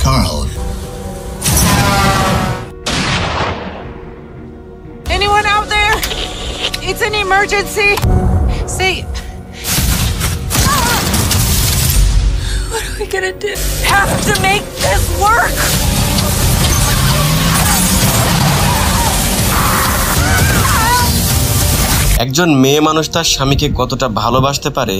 Carl. Anyone out there? It's an emergency. Say. What are we gonna do? Have to make this work. একজন মেয়ে মানুষ তার স্বামীকে কতটা ভালোবাসতে পারে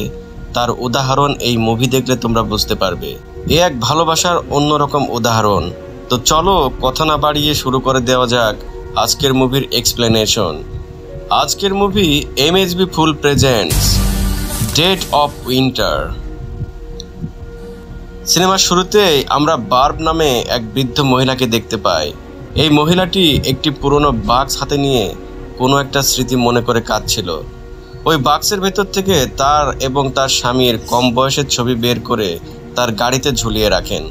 তার উদাহরণ এই মুভি দেখলে তোমরা বুঝতে পারবে। এ এক ভালোবাসার অন্যরকম উদাহরণ। তো চলো কথা না বাড়িয়ে শুরু করে দেওয়া যাক আজকের মুভির এক্সপ্লেনেশন। আজকের movie MSB full presents dead of winter. সিনেমার শুরুতেই আমরা বার্ব নামে এক বৃদ্ধ মহিলাকে দেখতে পাই। এই মহিলাটি একটি পুরনো বাক্স হাতে নিয়ে কোনো একটা স্মৃতি মনে করে কাঁদছিল। ওই বাক্সের ভেতর থেকে তার এবং তার স্বামীর কম বয়সের ছবি বের করে তার গাড়িতে ঝুলিয়ে রাখেন।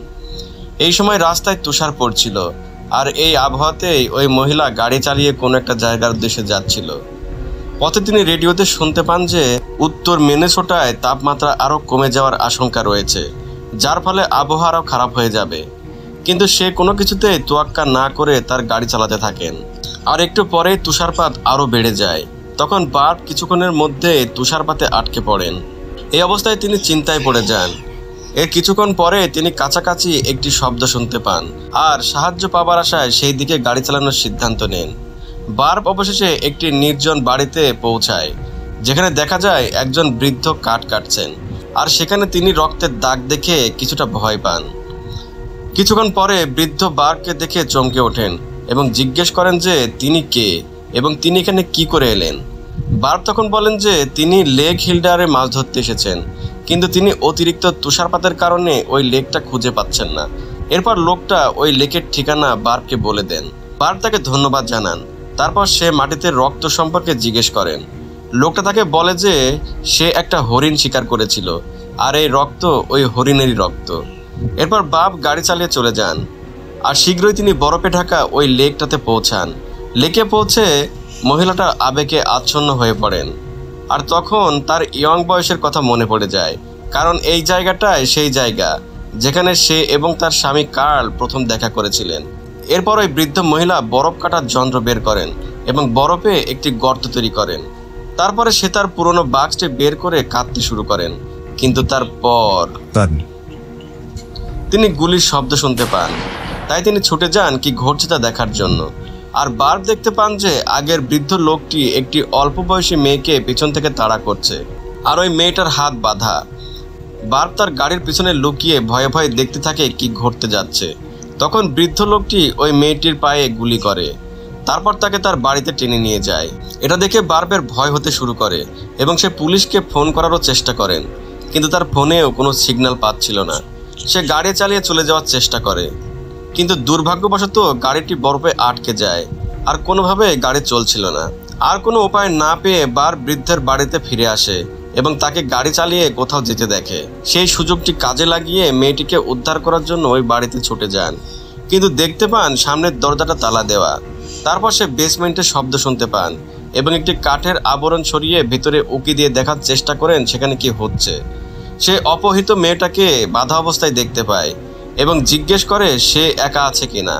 এই সময় রাস্তায় তুষার পড়ছিল, আর এই আবহাওয়াতেই ওই মহিলা গাড়ি চালিয়ে কোনো একটা জায়গার উদ্দেশ্যে যাচ্ছিল। পথে তিনি রেডিওতে শুনতে পান যে উত্তর মিনেসোটায় তাপমাত্রা আরও কমে যাওয়ার আশঙ্কা রয়েছে, যার ফলে আবহাওয়া আরও খারাপ হয়ে যাবে। কিন্তু সে কোনো কিছুতেই তোয়াক্কা না করে তার গাড়ি চালাতে থাকেন। আর একটু পরেই তুষারপাত আরও বেড়ে যায়। তখন বার্ব কিছুক্ষণের মধ্যে তুষারপাতে আটকে পড়েন। এই অবস্থায় তিনি চিন্তায় পড়ে যান। এর কিছুক্ষণ পরে তিনি কাছাকাছি একটি শব্দ শুনতে পান, আর সাহায্য পাবার আশায় সেই দিকে গাড়ি চালানোর সিদ্ধান্ত নেন। বার্ব অবশেষে একটি নির্জন বাড়িতে পৌঁছায়, যেখানে দেখা যায় একজন বৃদ্ধ কাঠ কাটছেন, আর সেখানে তিনি রক্তের দাগ দেখে কিছুটা ভয় পান। কিছুক্ষণ পরে বৃদ্ধ বার্বকে দেখে চমকে ওঠেন এবং জিজ্ঞেস করেন যে তিনি কে এবং তিনি এখানে কি করে এলেন। বার্ব তখন বলেন যে তিনি লেক হিল্ডারে মাছ ধরতে এসেছেন, কিন্তু তিনি অতিরিক্ত তুষারপাতের কারণে ওই লেকটা খুঁজে পাচ্ছেন না। এরপর লোকটা ওই লেকের ঠিকানা বার্বকে বলে দেন। বার্ব তাকে ধন্যবাদ জানান। তারপর সে মাটিতে রক্ত সম্পর্কে জিজ্ঞেস করেন। লোকটা তাকে বলে যে সে একটা হরিণ শিকার করেছিল, আর এই রক্ত ওই হরিণেরই রক্ত। এরপর বার্ব গাড়ি চালিয়ে চলে যান, আর শীঘ্রই তিনি বরফে ঢাকা ওই লেকটাতে পৌঁছান। লেকে পৌঁছে মহিলাটা আবেগে আচ্ছন্ন হয়ে পড়েন, আর তখন তার ইয়ং বয়সের কথা মনে পড়ে যায়, কারণ এই জায়গাটাই সেই জায়গা যেখানে সে এবং তার স্বামী কার্ল প্রথম দেখা করেছিলেন। এরপর ওই বৃদ্ধ মহিলা বরফ কাটার যন্ত্র বের করেন এবং বরফে একটি গর্ত তৈরি করেন। তারপরে সে তার পুরনো বাক্সটি বের করে কাঁদতে শুরু করেন, কিন্তু তারপর তিনি গুলির শব্দ শুনতে পান। তাই তিনি ছুটে যান কি ঘটছে তা দেখার জন্য। আর বার্ব দেখতে পান যে আগের বৃদ্ধ লোকটি একটি অল্প বয়সী মেয়েকে পিছন থেকে তাড়া করছে, আর ওই মেয়েটার হাত বাঁধা। বার্ব তার গাড়ির পিছনে লুকিয়ে ভয়ে ভয়ে দেখতে থাকে কি ঘটতে যাচ্ছে। তখন বৃদ্ধ লোকটি ওই মেয়েটির পায়ে গুলি করে, তারপর তাকে তার বাড়িতে টেনে নিয়ে যায়। এটা দেখে বার্বের ভয় হতে শুরু করে এবং সে পুলিশকে ফোন করারও চেষ্টা করেন, কিন্তু তার ফোনেও কোনো সিগন্যাল পাচ্ছিল না। সে গাড়ি চালিয়ে চলে যাওয়ার চেষ্টা করে, কিন্তু দুর্ভাগ্যবশত গাড়িটি বরফে আটকে যায়, আর কোনোভাবে গাড়ি চলছিল না। আর কোনো উপায় না পেয়ে বার্ব বৃদ্ধের বাড়িতে ফিরে আসে এবং তাকে গাড়ি চালিয়ে কোথাও যেতে দেখে। সেই সুযোগটি কাজে লাগিয়ে মেয়েটিকে উদ্ধার করার জন্য ওই বাড়িতে ছুটে যান, কিন্তু দেখতে পান সামনের দরজাটা তালা দেওয়া। তারপর সে বেসমেন্টে শব্দ শুনতে পান এবং একটি কাঠের আবরণ সরিয়ে ভেতরে উকি দিয়ে দেখার চেষ্টা করেন সেখানে কি হচ্ছে। সে অপহৃত মেয়েটাকে বাধা অবস্থায় দেখতে পায় এবং জিজ্ঞেস করে সে একা আছে কিনা।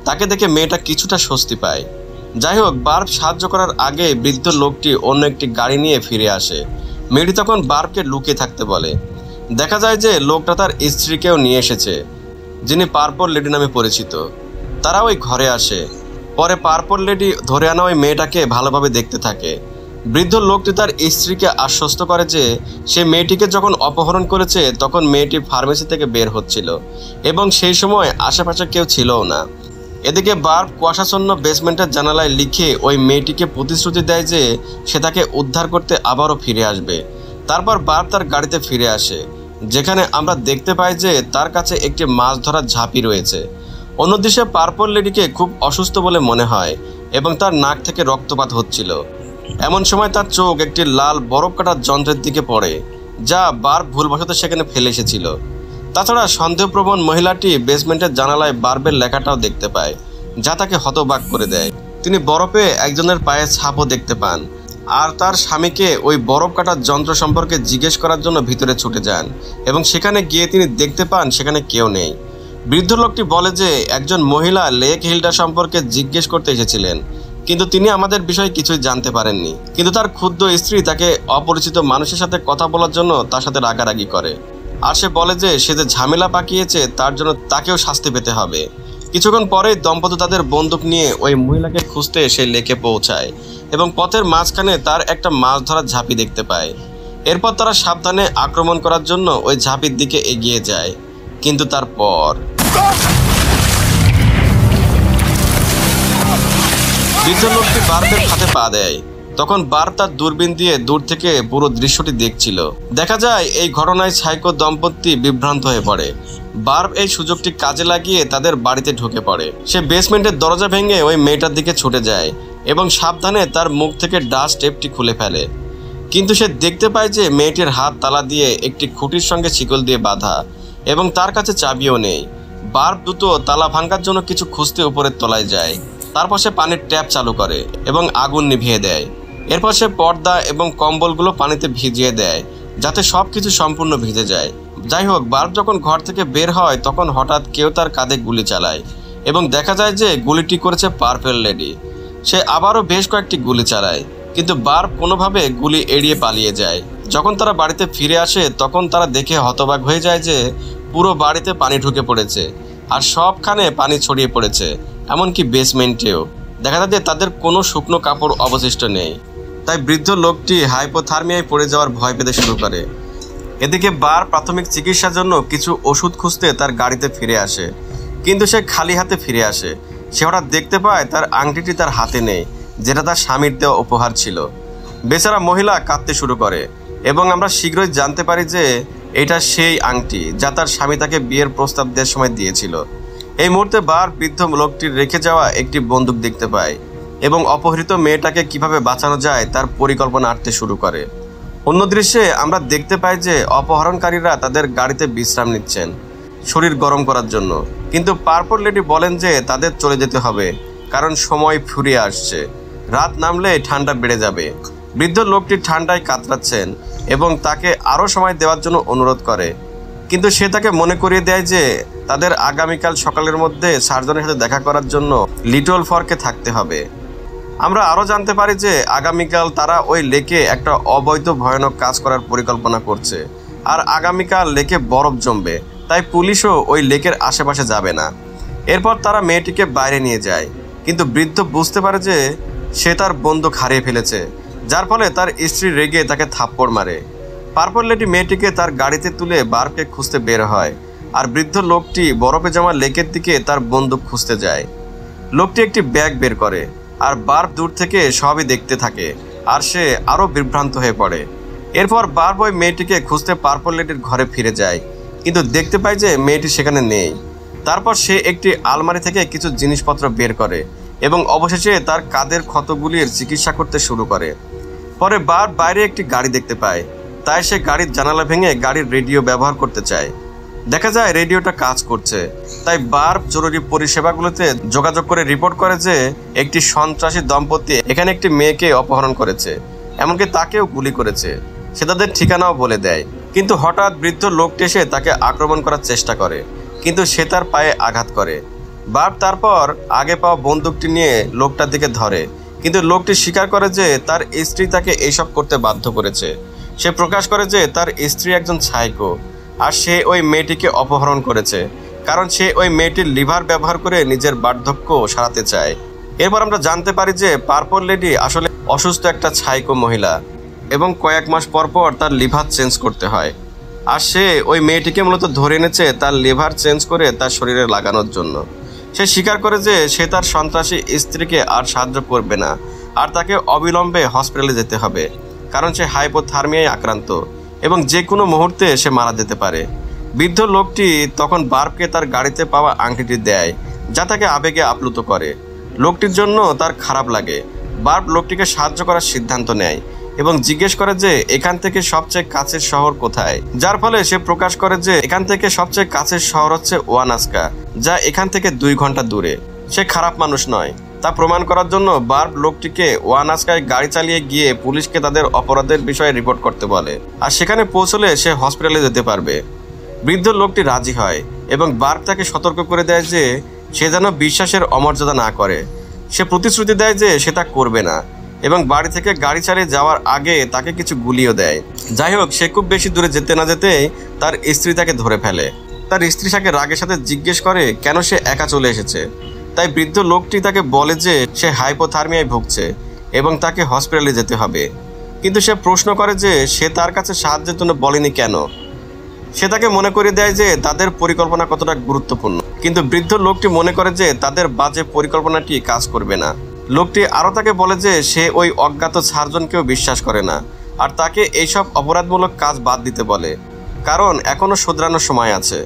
তাকে দেখে মেয়েটা কিছুটা স্বস্তি পায়। যাই হোক, বার্ব সাহায্য করার আগে বৃদ্ধ লোকটি অন্য একটি গাড়ি নিয়ে ফিরে আসে। মেয়েটি তখন বার্বকে লুকিয়ে থাকতে বলে। দেখা যায় যে লোকটা তার স্ত্রীকেও নিয়ে এসেছে, যিনি পার্পল লেডি নামে পরিচিত। তারা ওই ঘরে আসে। পরে পার্পল লেডি ধরে আনা ওই মেয়েটাকে ভালোভাবে দেখতে থাকে। বৃদ্ধ লোকটি তার স্ত্রীকে আশ্বস্ত করে যে সে মেয়েটিকে যখন অপহরণ করেছে তখন মেয়েটি ফার্মেসি থেকে বের হচ্ছিল এবং সেই সময় আশেপাশে কেউ ছিলও না। এদিকে বার্ব কুয়াশাচ্ছন্ন বেসমেন্টের জানালায় লিখে ওই মেয়েটিকে প্রতিশ্রুতি দেয় যে সে তাকে উদ্ধার করতে আবারও ফিরে আসবে। তারপর বার্ব তার গাড়িতে ফিরে আসে, যেখানে আমরা দেখতে পাই যে তার কাছে একটি মাছ ধরার ঝাঁপি রয়েছে। অন্যদিকে পার্পল লেডিকে খুব অসুস্থ বলে মনে হয় এবং তার নাক থেকে রক্তপাত হচ্ছিল। এমন সময় তার চোখ একটি লাল বরফ কাটার যন্ত্রের দিকে পড়ে, যা বার্ব ভুলবশত সেখানে ফেলে এসেছিল। তাছাড়া সন্দেহপ্রবণ মহিলাটি বেসমেন্টের জানালায় বার্বের লেখাটাও দেখতে পায়, যা তাকে হতবাক করে দেয়। তিনি বরফে একজনের পায়ের ছাপও দেখতে পান, আর তার স্বামীকে ওই বরফ কাটার যন্ত্র সম্পর্কে জিজ্ঞেস করার জন্য ভিতরে ছুটে যান এবং সেখানে গিয়ে তিনি দেখতে পান সেখানে কেউ নেই। বৃদ্ধ লোকটি বলে যে একজন মহিলা লেক হিলটা সম্পর্কে জিজ্ঞেস করতে এসেছিলেন, কিন্তু তিনি আমাদের বিষয়ে কিছুই জানতে পারেননি। কিন্তু তার ক্ষুদ্র স্ত্রী তাকে অপরিচিত মানুষের সাথে কথা বলার জন্য তার সাথে রাগারাগি করে, আর সে বলে যে সে যে ঝামেলা পাকিয়েছে তার জন্য তাকেও শাস্তি পেতে হবে। কিছুক্ষণ পরেই দম্পতি তাদের বন্দুক নিয়ে ওই মহিলাকে খুঁজতে সেই লেকে পৌঁছায় এবং পথের মাঝখানে তার একটা মাছ ধরার ঝাঁপি দেখতে পায়। এরপর তারা সাবধানে আক্রমণ করার জন্য ওই ঝাঁপির দিকে এগিয়ে যায়, কিন্তু তারপর বৃদ্ধ লোকটি বার্বের হাতে পা দেয়। তখন বার্ব তার দূরবীন দিয়ে দূর থেকে পুরো দৃশ্যটি দেখছিল। দেখা যায় এই ঘটনায় সাইকো দম্পতি বিভ্রান্ত হয়ে পড়ে। বার্ব এই সুযোগটি কাজে লাগিয়ে তাদের বাড়িতে ঢুকে পড়ে। সে বেসমেন্টের দরজা ভেঙে ওই মেয়েটার দিকে ছুটে যায় এবং সাবধানে তার মুখ থেকে ডাস্ট টেপটি খুলে ফেলে। কিন্তু সে দেখতে পায় যে মেয়েটির হাত তালা দিয়ে একটি খুঁটির সঙ্গে শিকল দিয়ে বাঁধা এবং তার কাছে চাবিও নেই। বার্ব দ্রুত তালা ভাঙার জন্য কিছু খুঁজতে উপরের তলায় যায়। তারপর সে পানির ট্যাপ চালু করে এবং আগুন নিভিয়ে দেয়। এরপর সে পর্দা এবং কম্বলগুলো পানিতে ভিজিয়ে দেয় যাতে সব কিছু সম্পূর্ণ ভিজে যায়। যাই হোক, বার্ব যখন ঘর থেকে বের হয় তখন হঠাৎ কেউ তার কাঁধে গুলি চালায় এবং দেখা যায় যে গুলিটি করেছে পার্পল লেডি। সে আবারও বেশ কয়েকটি গুলি চালায়, কিন্তু বার্ব কোনোভাবে গুলি এড়িয়ে পালিয়ে যায়। যখন তারা বাড়িতে ফিরে আসে তখন তারা দেখে হতবাক হয়ে যায় যে পুরো বাড়িতে পানি ঢুকে পড়েছে আর সবখানে পানি ছড়িয়ে পড়েছে, এমনকি বেসমেন্টেও। দেখা যায় যে তাদের কোনো শুকনো কাপড় অবশিষ্ট নেই। তাই বৃদ্ধ লোকটি হাইপোথার্মিয়ায় পড়ে যাওয়ার ভয় পেতে শুরু করে। এদিকে বার্ব প্রাথমিক চিকিৎসার জন্য কিছু ওষুধ খুঁজতে তার গাড়িতে ফিরে আসে, কিন্তু সে খালি হাতে ফিরে আসে। সে হঠাৎ দেখতে পায় তার আংটিটি তার হাতে নেই, যেটা তার স্বামীর দেওয়া উপহার ছিল। বেচারা মহিলা কাঁদতে শুরু করে এবং আমরা শীঘ্রই জানতে পারি যে এটা সেই আংটি যা তার স্বামী তাকে বিয়ের প্রস্তাব দেওয়ার সময় দিয়েছিল। এই মুহূর্তে বার্ব বৃদ্ধ লোকটির রেখে যাওয়া একটি বন্দুক দেখতে পায় এবং অপহৃত মেয়েটাকে কিভাবে বাঁচানো যায় তার পরিকল্পনা আঁটতে শুরু করে। অন্য দৃশ্যে আমরা দেখতে পাই যে অপহরণকারীরা তাদের গাড়িতে বিশ্রাম নিচ্ছেন শরীর গরম করার জন্য, কিন্তু পার্পল লেডি বলেন যে তাদের চলে যেতে হবে কারণ সময় ফুরিয়ে আসছে, রাত নামলে ঠান্ডা বেড়ে যাবে। বৃদ্ধ লোকটি ঠান্ডায় কাতরাচ্ছেন এবং তাকে আরও সময় দেওয়ার জন্য অনুরোধ করে, কিন্তু সে তাকে মনে করিয়ে দেয় যে তাদের আগামীকাল সকালের মধ্যে সার্জনের সাথে দেখা করার জন্য লিটল ফর্কে থাকতে হবে। আমরা আরও জানতে পারি যে আগামীকাল তারা ওই লেকে একটা অবৈধ ভয়ানক কাজ করার পরিকল্পনা করছে, আর আগামীকাল লেকে বরফ জমবে, তাই পুলিশও ওই লেকের আশেপাশে যাবে না। এরপর তারা মেয়েটিকে বাইরে নিয়ে যায়, কিন্তু বৃদ্ধ বুঝতে পারে যে সে তার বন্দুক হারিয়ে ফেলেছে, যার ফলে তার স্ত্রী রেগে তাকে থাপ্পড় মারে। পার্পল লেডি মেয়েটিকে তার গাড়িতে তুলে বার্বকে খুঁজতে বের হয়, আর বৃদ্ধ লোকটি বরফে জমা লেকের দিকে তার বন্দুক খুঁজতে যায়। লোকটি একটি ব্যাগ বের করে আর বার্ব দূর থেকে সবই দেখতে থাকে, আর সে আরও বিভ্রান্ত হয়ে পড়ে। এরপর বার্ব ওই মেয়েটিকে খুঁজতে পার্পল লেডির ঘরে ফিরে যায়, কিন্তু দেখতে পায় যে মেয়েটি সেখানে নেই। তারপর সে একটি আলমারি থেকে কিছু জিনিসপত্র বের করে এবং অবশেষে তার কাঁধের ক্ষতগুলির চিকিৎসা করতে শুরু করে। পরে বার্ব বাইরে একটি গাড়ি দেখতে পায়, তাই সে গাড়ির জানালা ভেঙে গাড়ির রেডিও ব্যবহার করতে চায়। দেখা যায় রেডিওটা কাজ করছে, তাই বার্ব জরুরি পরিষেবাগুলোতে যোগাযোগ করে রিপোর্ট করে যে একটি সন্ত্রাসী দম্পতি এখানে একটি মেয়েকে অপহরণ করেছে, এমনকি তাকেও গুলি করেছে। সে তাদের ঠিকানাও বলে দেয়, কিন্তু হঠাৎ বৃদ্ধ লোকটি এসে তাকে আক্রমণ করার চেষ্টা করে, কিন্তু সে তার পায়ে আঘাত করে। বার্ব তারপর আগে পাওয়া বন্দুকটি নিয়ে লোকটার দিকে ধরে, কিন্তু লোকটি স্বীকার করে যে তার স্ত্রী তাকে এইসব করতে বাধ্য করেছে। সে প্রকাশ করে যে তার স্ত্রী একজন সাইকো, আর সে ওই মেয়েটিকে অপহরণ করেছে কারণ সে ওই মেয়েটির লিভার ব্যবহার করে নিজের বার্ধক্য সারাতে চায়। এরপর আমরা জানতে পারি যে পার্পল লেডি আসলে অসুস্থ একটা সাইকো মহিলা এবং কয়েক মাস পর পর তার লিভার চেঞ্জ করতে হয়, আর সে ওই মেয়েটিকে মূলত ধরে এনেছে তার লিভার চেঞ্জ করে তার শরীরে লাগানোর জন্য। সে স্বীকার করে যে সে তার সন্ত্রাসী স্ত্রীকে আর সাহায্য করবে না, আর তাকে অবিলম্বে হসপিটালে যেতে হবে কারণ সে হাইপোথার্মিয়ায় আক্রান্ত এবং যে কোনো মুহূর্তে সে মারা যেতে পারে। বৃদ্ধ লোকটি তখন বার্বকে তার গাড়িতে পাওয়া আংটিটি দেয়, যা তাকে আবেগে আপ্লুত করে। লোকটির জন্য তার খারাপ লাগে। বার্ব লোকটিকে সাহায্য করার সিদ্ধান্ত নেয় এবং জিজ্ঞেস করে যে এখান থেকে সবচেয়ে কাছের শহর কোথায়, যার ফলে সে প্রকাশ করে যে এখান থেকে সবচেয়ে কাছের শহর হচ্ছে ওয়ানাস্কা, যা এখান থেকে 2 ঘন্টা দূরে। সে খারাপ মানুষ নয় তা প্রমাণ করার জন্য বার্ব লোকটিকে ওয়ানাস্কায় গাড়ি চালিয়ে গিয়ে পুলিশকে তাদের অপরাধের বিষয়ে রিপোর্ট করতে বলে, আর সেখানে পৌঁছলে সে হসপিটালে যেতে পারবে। বৃদ্ধ লোকটি রাজি হয় এবং বার্ব তাকে সতর্ক করে দেয় যে সে যেন বিশ্বাসের অমর্যাদা না করে। সে প্রতিশ্রুতি দেয় যে সে তা করবে না এবং বাড়ি থেকে গাড়ি চালিয়ে যাওয়ার আগে তাকে কিছু গুলিও দেয়। যাই হোক, সে খুব বেশি দূরে যেতে না যেতেই তার স্ত্রী তাকে ধরে ফেলে। তার স্ত্রী তাকে রাগের সাথে জিজ্ঞেস করে কেন সে একা চলে এসেছে। তাই বৃদ্ধ লোকটি তাকে বলে যে সে হাইপোথার্মিয়ায় ভুগছে এবং তাকে হসপিটালে যেতে হবে। কিন্তু সে প্রশ্ন করে যে সে তার কাছে সাহায্যের জন্য বলেনি কেন। সে তাকে মনে করিয়ে দেয় যে তাদের পরিকল্পনা কতটা গুরুত্বপূর্ণ, কিন্তু বৃদ্ধ লোকটি মনে করে যে তাদের বাজে পরিকল্পনাটি কাজ করবে না। লোকটি আরও তাকে বলে যে সে ওই অজ্ঞাত সার্জনকেও বিশ্বাস করে না আর তাকে এইসব অপরাধমূলক কাজ বাদ দিতে বলে, কারণ এখনও শুধরানোর সময় আছে।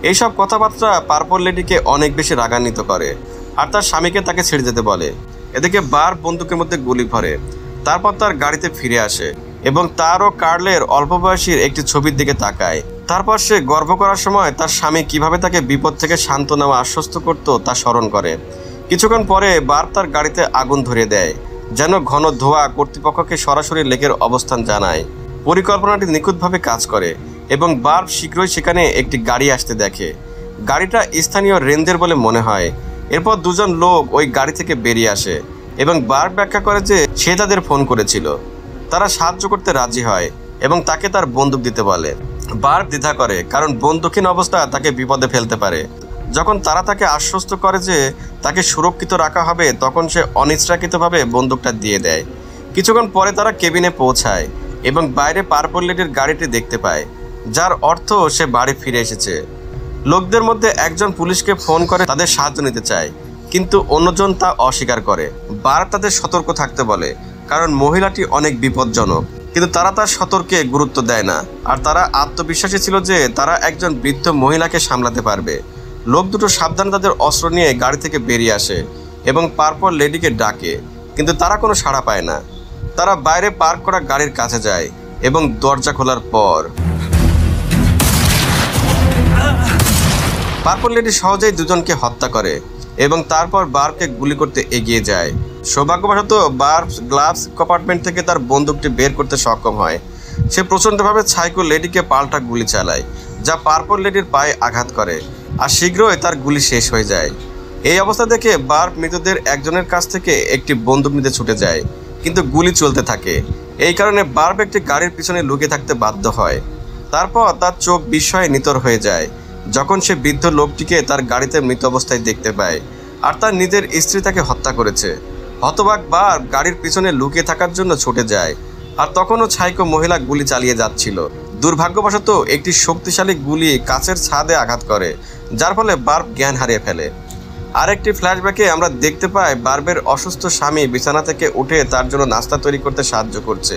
এইসব কথাবার্তা পার্পল লেডিকে অনেক বেশি রাগান্বিত করে আর তার স্বামীকে তাকে ছেড়ে যেতে বলে। এদিকে বার্ব বন্দুকের মধ্যে গুলি ভরে, তারপর তার গাড়িতে ফিরে আসে এবং তার ও কার্লের অল্প বয়সীর একটি ছবির দিকে তাকায়। তারপর সে গর্ভ করার সময় তার স্বামী কিভাবে তাকে বিপদ থেকে সান্ত্বনা ও আশ্বস্ত করত তা স্মরণ করে। কিছুক্ষণ পরে বার্ব তার গাড়িতে আগুন ধরিয়ে দেয়, যেন ঘন ধোঁয়া কর্তৃপক্ষকে সরাসরি লেকের অবস্থান জানায়। পরিকল্পনাটি নিখুঁতভাবে কাজ করে এবং বার্ব শীঘ্রই সেখানে একটি গাড়ি আসতে দেখে। গাড়িটা স্থানীয় রেঞ্জের বলে মনে হয়। এরপর দুজন লোক ওই গাড়ি থেকে বেরিয়ে আসে এবং বার্ব ব্যাখ্যা করে যে সে তাদের ফোন করেছিল। তারা সাহায্য করতে রাজি হয় এবং তাকে তার বন্দুক দিতে বলে। বার্ব দ্বিধা করে, কারণ বন্দুকহীন অবস্থা তাকে বিপদে ফেলতে পারে। যখন তারা তাকে আশ্বস্ত করে যে তাকে সুরক্ষিত রাখা হবে, তখন সে অনিচ্ছাকৃতভাবে বন্দুকটা দিয়ে দেয়। কিছুক্ষণ পরে তারা কেবিনে পৌঁছায় এবং বাইরে পার্পল লেডির গাড়িটি দেখতে পায়, যার অর্থ সে বাড়ি ফিরে এসেছে। লোকদের মধ্যে একজন পুলিশকে ফোন করে তাদের সাহায্য নিতে চায়, কিন্তু অন্যজন তা অস্বীকার করে। বার্ব তাদের সতর্ক থাকতে বলে, কারণ মহিলাটি অনেক বিপজ্জনক, কিন্তু তারা তার সতর্কে গুরুত্ব দেয় না আর তারা আত্মবিশ্বাসী ছিল যে তারা একজন বৃদ্ধ মহিলাকে সামলাতে পারবে। লোক দুটো সাবধানে তাদের অস্ত্র নিয়ে গাড়ি থেকে বেরিয়ে আসে এবং পার্পল লেডিকে ডাকে, কিন্তু তারা কোনো সাড়া পায় না। তারা বাইরে পার্ক করা গাড়ির কাছে যায় এবং দরজা খোলার পর পার্পল লেডি সহজেই দুজনকে হত্যা করে এবং তারপর বার্বকে গুলি করতে এগিয়ে যায়। সৌভাগ্যবশত বার্ব গ্লাভস কম্পার্টমেন্ট থেকে তার বন্দুকটি বের করতে সক্ষম হয়। সে প্রচণ্ডভাবে সাইকো লেডিকে পাল্টা গুলি চালায়, যা পার্পল লেডির পায়ে আঘাত করে আর শীঘ্রই তার গুলি শেষ হয়ে যায়। এই অবস্থা দেখে বার্ব মৃতদের একজনের কাছ থেকে একটি বন্দুক নিতে ছুটে যায়, কিন্তু গুলি চলতে থাকে। এই কারণে বার্ব একটি গাড়ির পিছনে লুকিয়ে থাকতে বাধ্য হয়। তারপর তার চোখ বিস্ময়ে নিতর হয়ে যায় যখন সে বৃদ্ধ লোকটিকে তার গাড়িতে মৃত অবস্থায় দেখতে পায় আর তার নিজের স্ত্রী তাকে হত্যা করেছে। হতবাক বার্ব গাড়ির পিছনে লুকিয়ে থাকার জন্য ছুটে যায় আর তখনও সাইকো মহিলা গুলি চালিয়ে যাচ্ছিল। দুর্ভাগ্যবশত একটি শক্তিশালী গুলি কাচের ছাদে আঘাত করে, যার ফলে বার্ব জ্ঞান হারিয়ে ফেলে। আরেকটি ফ্ল্যাশব্যাকে আমরা দেখতে পাই বার্বের অসুস্থ স্বামী বিছানা থেকে উঠে তার জন্য নাস্তা তৈরি করতে সাহায্য করছে।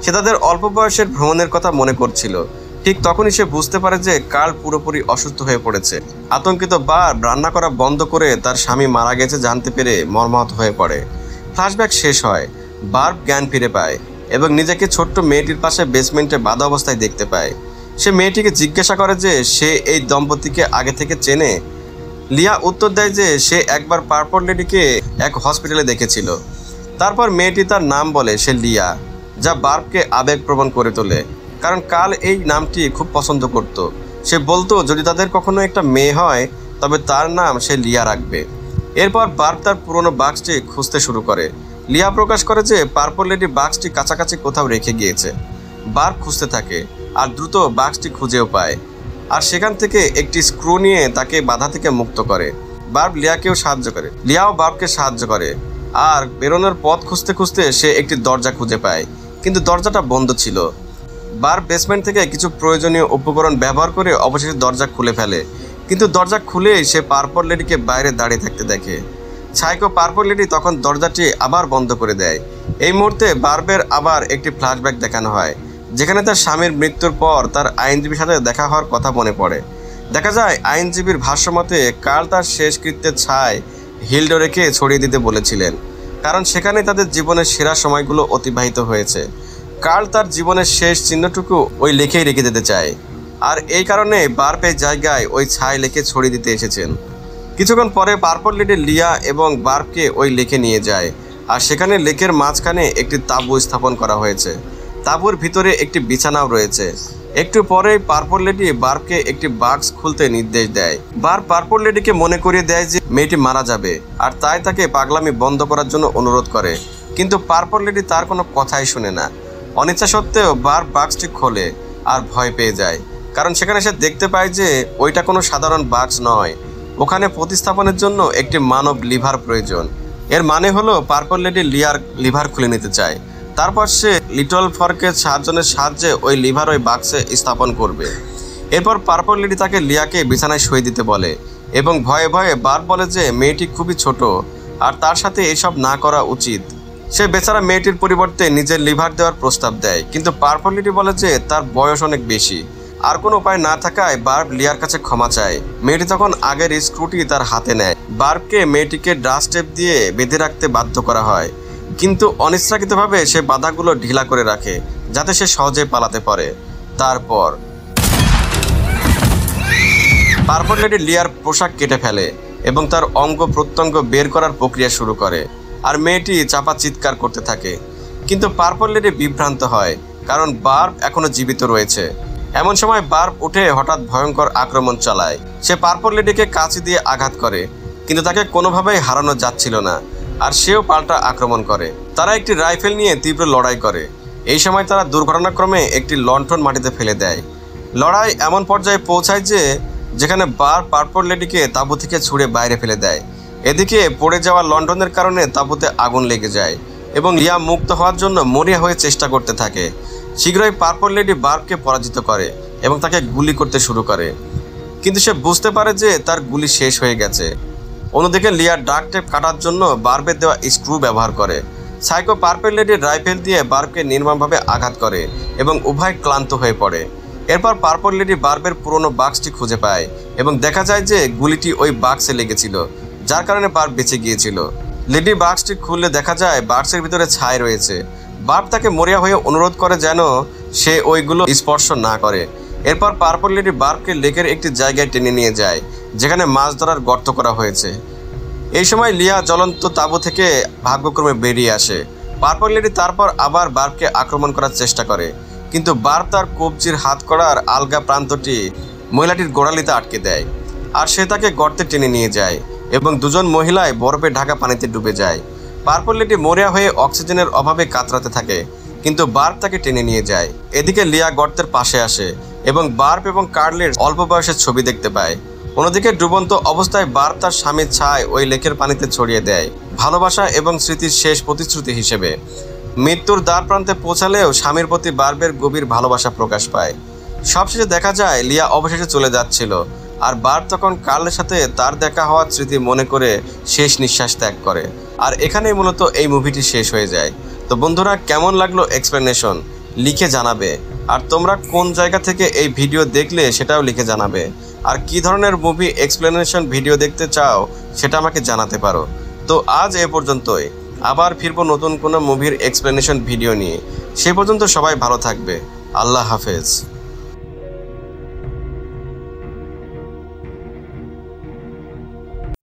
সে তাদের অল্প বয়সের ভ্রমণের কথা মনে করছিল। ঠিক তখনই সে বুঝতে পারে যে কার্ল পুরোপুরি অসুস্থ হয়ে পড়েছে। আতঙ্কিত বার্ব রান্না করা বন্ধ করে তার স্বামী মারা গেছে জানতে পেরে মর্মাহত হয়ে পড়ে। ফ্ল্যাশব্যাক শেষ হয়, বার্ব জ্ঞান ফিরে পায় এবং নিজেকে ছোট্ট মেয়েটির পাশে বেসমেন্টে বাঁধা অবস্থায় দেখতে পায়। সে মেয়েটিকে জিজ্ঞাসা করে যে সে এই দম্পতিকে আগে থেকে চেনে। লিয়া উত্তর দেয় যে সে একবার পার্পল লেডিকে এক হসপিটালে দেখেছিল। তারপর মেয়েটি তার নাম বলে সে লিয়া, যা বার্বকে আবেগপ্রবণ করে তোলে, কারণ কার্ল এই নামটি খুব পছন্দ করত। সে বলতো যদি তাদের কখনো একটা মেয়ে হয় তবে তার নাম সে লিয়া রাখবে। এরপর বার্ব তার পুরনো বাক্সটি খুঁজতে শুরু করে। লিয়া প্রকাশ করে যে পার্পল লেডি বাক্সটি কাছাকাছি কোথাও রেখে গিয়েছে। বার্ব খুঁজতে থাকে আর দ্রুত বাক্সটি খুঁজেও পায় আর সেখান থেকে একটি স্ক্রু নিয়ে তাকে বাধা থেকে মুক্ত করে। বার্ব লিয়াকেও সাহায্য করে, লিয়াও বার্বকে সাহায্য করে আর বেরোনোর পথ খুঁজতে খুঁজতে সে একটি দরজা খুঁজে পায়, কিন্তু দরজাটা বন্ধ ছিল। বার্ব বেসমেন্ট থেকে কিছু প্রয়োজনীয় উপকরণ ব্যবহার করে অবশেষে দরজা খুলে ফেলে, কিন্তু দরজা খুলেই সে পার্পল লেডিকে বাইরে দাঁড়িয়ে থাকতে দেখে। সাইকো পার্পল লেডি তখন দরজাটি আবার বন্ধ করে দেয়। এই মুহূর্তে বার্বের আবার একটি ফ্ল্যাশব্যাক দেখানো হয়, যেখানে তার স্বামীর মৃত্যুর পর তার আইনজীবীর সাথে দেখা হওয়ার কথা মনে পড়ে। দেখা যায় আইনজীবীর ভাষ্যমতে কার্ল তার শেষকৃত্যের ছাই হিলডোরেকে ছড়িয়ে দিতে বলেছিলেন, কারণ সেখানে তাদের জীবনের সেরা সময়গুলো অতিবাহিত হয়েছে। কার্ল তার জীবনের শেষ চিহ্নটুকু ওই লেখেই রেখে দিতে চায়, আর এই কারণে বার্ব এই জায়গায় ওই ছাই লেখে ছড়িয়ে দিতে এসেছেন। কিছুক্ষণ পরে পার্পল লেডি লিয়া এবং বার্বকে ওই লেকে নিয়ে যায় আর সেখানে লেকের মাঝখানে একটি তাঁবু স্থাপন করা হয়েছে। তাঁবুর ভিতরে একটি বিছানাও রয়েছে। একটু পরেই পার্পল লেডি বার্বকে একটি বাক্স খুলতে নির্দেশ দেয়। বার্ব পার্পল লেডিকে মনে করিয়ে দেয় যে মেয়েটি মারা যাবে, আর তাই তাকে পাগলামি বন্ধ করার জন্য অনুরোধ করে। কিন্তু পার্পল লেডি তার কোনো কথাই শুনে না। অনিচ্ছা সত্ত্বেও বার্ব বাক্সটি খোলে আর ভয় পেয়ে যায়, কারণ সেখানে সে দেখতে পায় যে ওইটা কোনো সাধারণ বাক্স নয়, ওখানে প্রতিস্থাপনের জন্য একটি মানব লিভার প্রয়োজন। এর মানে হলো পার্পল লেডি লিয়ার লিভার খুলে নিতে চায়। তারপর সে লিটল ফর্কের সার্জনের সাহায্যে ওই লিভার ওই বাক্সে স্থাপন করবে। এরপর পার্পল লেডি তাকে লিয়াকে বিছানায় শুয়ে দিতে বলে এবং ভয়ে ভয়ে বার্ব বলে যে মেয়েটি খুবই ছোট আর তার সাথে এসব না করা উচিত। সে বেচারা মেয়েটির পরিবর্তে নিজের লিভার দেওয়ার প্রস্তাব দেয়, কিন্তু পার্পল লেডি বলে যে তার বয়স অনেক বেশি। আর কোনো উপায় না থাকায় বার্ব লিয়ার কাছে ক্ষমা চায়। মেয়েটি তখন আগের স্ক্রুটি তার হাতে নেয়। বার্বকে মেয়েটিকে ডাস্ট টেপ দিয়ে বেঁধে রাখতে বাধ্য করা হয়, কিন্তু অনিচ্ছাকৃতভাবে সে বাধাগুলো ঢিলা করে রাখে যাতে সে সহজে পালাতে পারে। তারপর পার্পল লেডি লিয়ার পোশাক কেটে ফেলে এবং তার অঙ্গ প্রত্যঙ্গ বের করার প্রক্রিয়া শুরু করে, আর মেয়েটি চাপা চিৎকার করতে থাকে। কিন্তু পার্পল লেডি বিভ্রান্ত হয়, কারণ বার্ব এখনো জীবিত রয়েছে। এমন সময় বার্ব উঠে হঠাৎ ভয়ঙ্কর আক্রমণ চালায়। সে পার্পল লেডিকে কাঁচি দিয়ে আঘাত করে, কিন্তু তাকে কোনোভাবেই হারানো যাচ্ছিল না, আর সেও পাল্টা আক্রমণ করে। তারা একটি রাইফেল নিয়ে তীব্র লড়াই করে। এই সময় তারা দুর্ঘটনাক্রমে একটি লণ্ঠন মাটিতে ফেলে দেয়। লড়াই এমন পর্যায়ে পৌঁছায় যে যেখানে বার্ব পার্পল লেডিকে তাঁবু থেকে ছুঁড়ে বাইরে ফেলে দেয়। এদিকে পড়ে যাওয়া লণ্ঠনের কারণে তাঁবুতে আগুন লেগে যায় এবং লিয়া মুক্ত হওয়ার জন্য মরিয়া হয়ে চেষ্টা করতে থাকে। শীঘ্রই পার্পল লেডি বার্বকে পরাজিত করে এবং তাকে গুলি করতে শুরু করে, কিন্তু সে বুঝতে পারে যে তার গুলি শেষ হয়ে গেছে। অন্যদিকে লিয়া ডাক টেপ কাটার জন্য বার্বের দেওয়া স্ক্রু ব্যবহার করে। সাইকো পার্পল লেডির রাইফেল দিয়ে বার্বকে নির্মমভাবে আঘাত করে এবং উভয় ক্লান্ত হয়ে পড়ে। এরপর পার্পল লেডি বার্বের পুরনো বাক্সটি খুঁজে পায় এবং দেখা যায় যে গুলিটি ওই বাক্সে লেগেছিল, যার কারণে বার্ব বেঁচে গিয়েছিল। লেডি বাক্সটি খুললে দেখা যায় বাক্সের ভিতরে ছাই রয়েছে। বার্ব তাকে মরিয়া হয়ে অনুরোধ করে যেন সে ওইগুলো স্পর্শ না করে। এরপর পার্পল লেডি বার্বকে লেকের একটি জায়গায় টেনে নিয়ে যায় যেখানে মাছ ধরার গর্ত করা হয়েছে। এই সময় লিয়া জ্বলন্ত তাঁবু থেকে ভাগ্যক্রমে বেরিয়ে আসে। পার্পল লেডি তারপর আবার বার্বকে আক্রমণ করার চেষ্টা করে, কিন্তু বার্ব তার কবজির হাত করার আলগা প্রান্তটি মহিলাটির গোড়ালিতে আটকে দেয়, আর সে তাকে গর্তে টেনে নিয়ে যায় এবং দুজন মহিলায় বরফে ঢাকা পানিতে ডুবে যায়। পার্পল লেডি মরিয়া হয়ে অক্সিজেনের অভাবে কাতরাতে থাকে, কিন্তু বার্ব তাকে টেনে নিয়ে যায়। এদিকে লিয়া গর্তের পাশে আসে এবং বার্ব এবং কার্লের অল্প বয়সের ছবি দেখতে পায়। অন্যদিকে ডুবন্ত অবস্থায় বার্ব তার স্বামীর ছাই ওই লেকের পানিতে ছড়িয়ে দেয়, ভালোবাসা এবং স্মৃতির শেষ প্রতিশ্রুতি হিসেবে। মৃত্যুর দ্বার প্রান্তে পৌঁছালেও স্বামীর প্রতি বার্বের গভীর ভালোবাসা প্রকাশ পায়। সবশেষে দেখা যায় লিয়া অবশেষে চলে যাচ্ছিল, আর বার্ব তখন কার্লের সাথে তার দেখা হওয়ার স্মৃতি মনে করে শেষ নিঃশ্বাস ত্যাগ করে। আর এখানেই মূলত এই মুভিটি শেষ হয়ে যায়। তো বন্ধুরা, কেমন লাগলো এক্সপ্লেনেশন লিখে জানাবে, আর তোমরা কোন জায়গা থেকে এই ভিডিও দেখলে সেটাও লিখে জানাবে। আর কি ধরনের মুভি এক্সপ্লেনেশন ভিডিও দেখতে চাও সেটা আমাকে জানাতে পারো। তো আজ এ পর্যন্তই, আবার ফিরবো নতুন কোনো মুভির এক্সপ্লেনেশন ভিডিও নিয়ে। সে পর্যন্ত সবাই ভালো থাকবে। আল্লাহ হাফেজ।